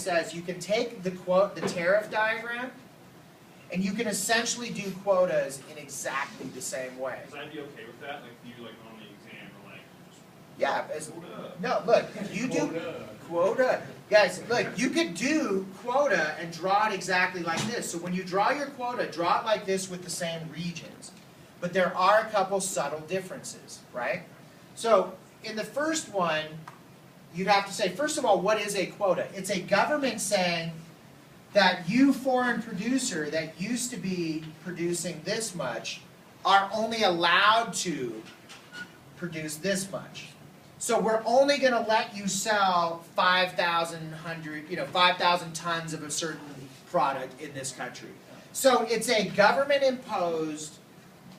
says you can take the tariff diagram, and you can essentially do quotas in exactly the same way. Because I'd be okay with that, like you like on the exam or like just Yeah. quota. No, look, you do quota. Guys, look, you could do quota and draw it exactly like this. So when you draw your quota, draw it like this with the same regions. But there are a couple subtle differences, right? So in the first one, you'd have to say, first of all, what is a quota? It's a government saying that you foreign producer that used to be producing this much are only allowed to produce this much. So we're only going to let you sell 5,000 tons of a certain product in this country. So it's a government-imposed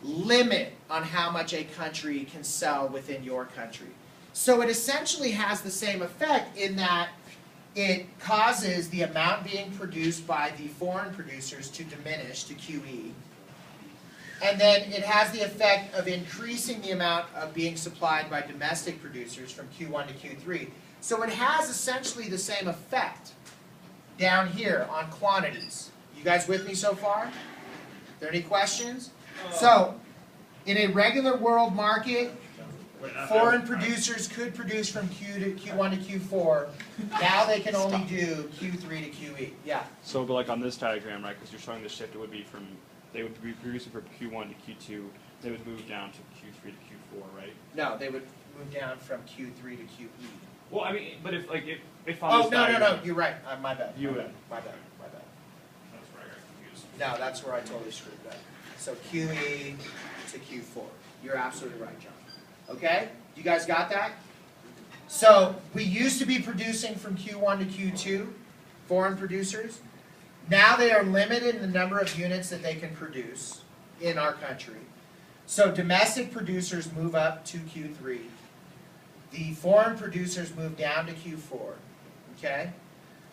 limit on how much a country can sell within your country. So it essentially has the same effect in that it causes the amount being produced by the foreign producers to diminish to QE. And then it has the effect of increasing the amount of being supplied by domestic producers from Q1 to Q3. So it has essentially the same effect down here on quantities. You guys with me so far? Are there any questions? So, in a regular world market, foreign producers could produce from Q1 to Q4. Now they can only do Q3 to QE. Yeah. So, but like on this diagram, right? Because you're showing the shift, it would be from they would be producing from Q1 to Q2. They would move down to Q3 to Q4, right? No, they would move down from Q3 to QE. Well, I mean, but if like if on Oh this no, diagram, you're right. My bad. You my would. bad. My bad. My bad. That's where I got confused. No, that's where I totally screwed up. So QE to Q4. You're absolutely right, John. Okay? You guys got that? So we used to be producing from Q1 to Q2, foreign producers. Now they are limited in the number of units that they can produce in our country. So domestic producers move up to Q3. The foreign producers move down to Q4. Okay?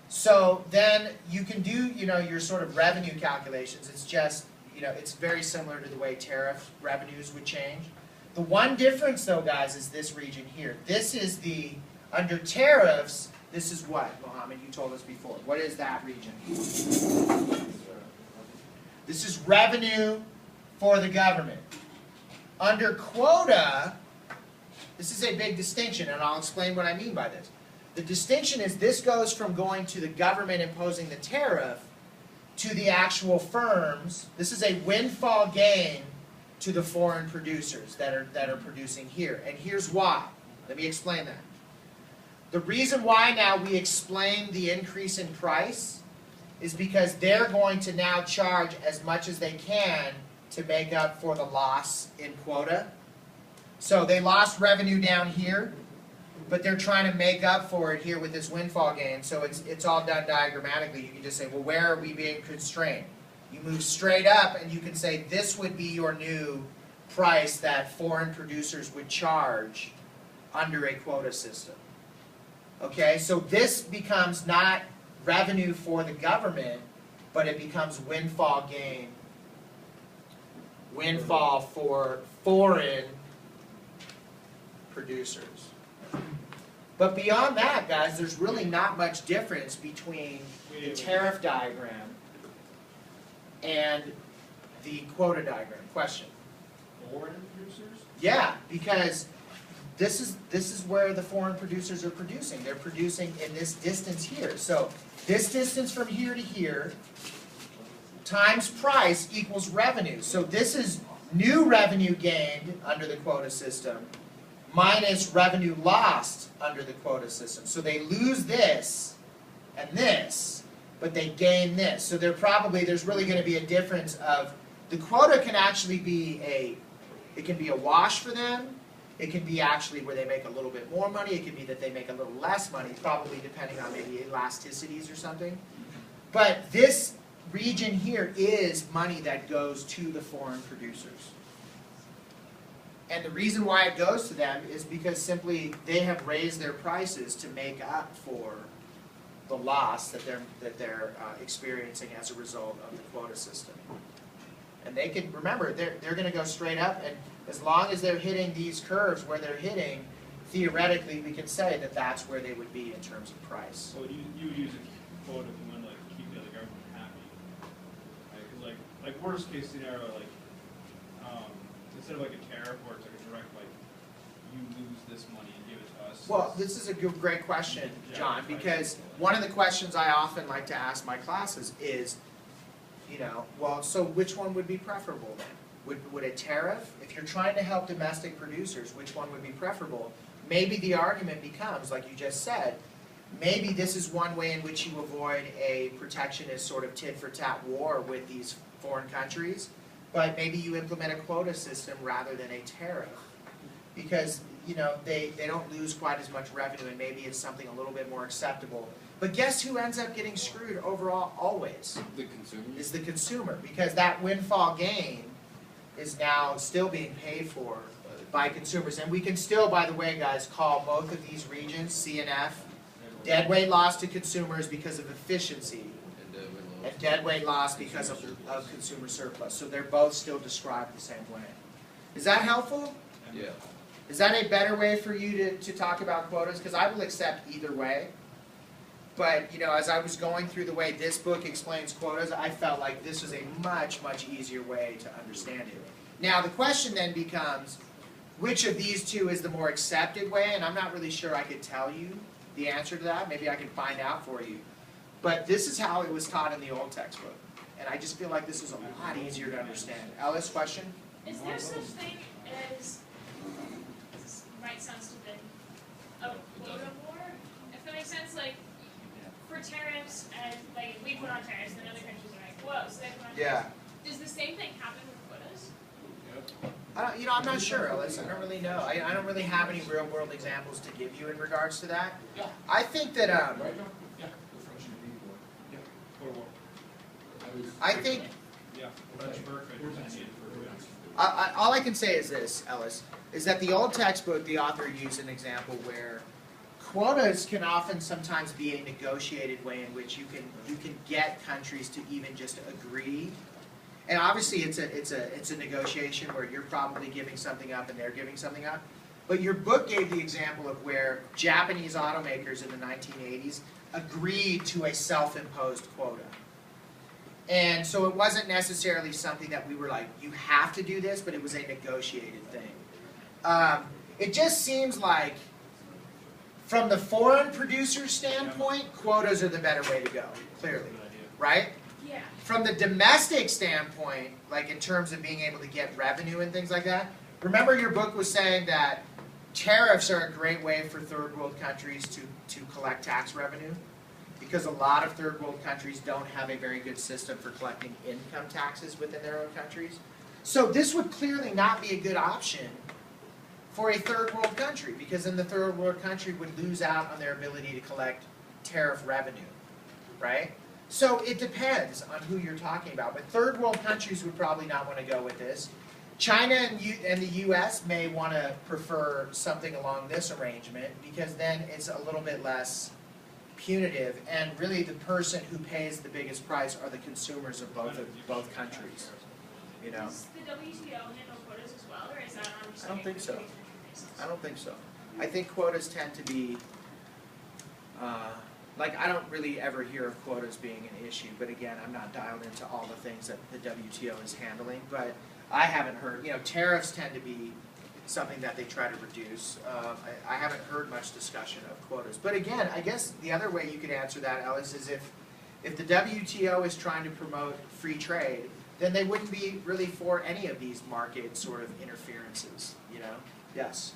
So then you can do, your sort of revenue calculations. It's just, it's very similar to the way tariff revenues would change. The one difference, though, guys, is this region here. This is under tariffs, this is what, Mohammed, you told us before. What is that region? This is revenue for the government. Under quota, this is a big distinction, and I'll explain what I mean by this. The distinction is this goes from going to the government imposing the tariff to the actual firms. This is a windfall gain to the foreign producers that are producing here. And here's why. Let me explain that. The reason why now we explain the increase in price is because they're going to now charge as much as they can to make up for the loss in quota. So they lost revenue down here, but they're trying to make up for it here with this windfall gain. So it's all done diagrammatically. You can just say, well, where are we being constrained? You move straight up and you can say this would be your new price that foreign producers would charge under a quota system. Okay, so this becomes not revenue for the government, but it becomes windfall gain. Windfall for foreign producers. But beyond that, guys, there's really not much difference between the tariff diagram and the quota diagram. Question? Foreign producers? Yeah, because this is where the foreign producers are producing. They're producing in this distance here. So this distance from here to here times price equals revenue. So this is new revenue gained under the quota system minus revenue lost under the quota system. So they lose this and this, but they gain this. So there's really going to be a difference of, the quota can actually be it can be a wash for them. It can be actually where they make a little bit more money. It can be that they make a little less money, probably depending on maybe elasticities or something. But this region here is money that goes to the foreign producers. And the reason why it goes to them is because simply they have raised their prices to make up for the loss that they're experiencing as a result of the quota system. And they can, remember, they're going to go straight up, and as long as they're hitting these curves where they're hitting, theoretically we can say that that's where they would be in terms of price. So you use a like worst case scenario, like, instead of like a tariff where it's like a direct, like, you lose this money and give it to us. Well, this is a great question, John, because one of the questions I often like to ask my classes is, you know, well, so which one would be preferable then? Would a tariff, if you're trying to help domestic producers, which one would be preferable? Maybe the argument becomes, like you just said, maybe this is one way in which you avoid a protectionist sort of tit-for-tat war with these foreign countries, but maybe you implement a quota system rather than a tariff. Because, you know, they don't lose quite as much revenue and maybe it's something a little bit more acceptable. But guess who ends up getting screwed overall always? The consumer? Is the consumer, because that windfall gain is now still being paid for by consumers. And we can still, by the way, guys, call both of these regions, C and F, deadweight loss to consumers because of efficiency, and deadweight loss because of consumer surplus. So they're both still described the same way. Is that helpful? Yeah. Is that a better way for you to talk about quotas? Because I will accept either way. But, you know, as I was going through the way this book explains quotas, I felt like this was a much, much easier way to understand it. Now, the question then becomes, which of these two is the more accepted way? And I'm not really sure I could tell you the answer to that. Maybe I can find out for you. But this is how it was taught in the old textbook. And I just feel like this is a lot easier to understand. Alice, question? Is there such thing as, this might sound stupid, a quota war? If that makes sense, like, for tariffs, and like, we put on tariffs, and other countries are like, whoa, so they put on tariffs. Does the same thing happen with quotas? You know, I'm not sure, Alice. I don't really know. I don't really have any real-world examples to give you in regards to that. I think that, I think, Yeah, that's perfect. all I can say is this, Ellis, is that the old textbook, the author used an example where quotas can often sometimes be a negotiated way in which you can get countries to even just agree. And obviously it's a negotiation where you're probably giving something up and they're giving something up. But your book gave the example of where Japanese automakers in the 1980s agreed to a self-imposed quota. And so it wasn't necessarily something that we were like, you have to do this, but it was a negotiated thing. It just seems like, from the foreign producer's standpoint, quotas are the better way to go, clearly, right? Yeah. From the domestic standpoint, like in terms of being able to get revenue and things like that, remember your book was saying that tariffs are a great way for third world countries to collect tax revenue? Because a lot of third world countries don't have a very good system for collecting income taxes within their own countries. So this would clearly not be a good option for a third world country, because then the third world country would lose out on their ability to collect tariff revenue, right? So it depends on who you're talking about, but third world countries would probably not want to go with this. China and the US may want to prefer something along this arrangement, because then it's a little bit less punitive, and really the person who pays the biggest price are the consumers of both countries. You know? Does the WTO handle quotas as well, or is that on just I don't like a think so. country basis? I don't think so. I think quotas tend to be, like, I don't really ever hear of quotas being an issue, but again, I'm not dialed into all the things that the WTO is handling, but I haven't heard, you know, tariffs tend to be something that they try to reduce. I haven't heard much discussion of quotas. But again, I guess the other way you could answer that, Ellis, is if the WTO is trying to promote free trade, then they wouldn't be really for any of these market sort of interferences, you know? Yes?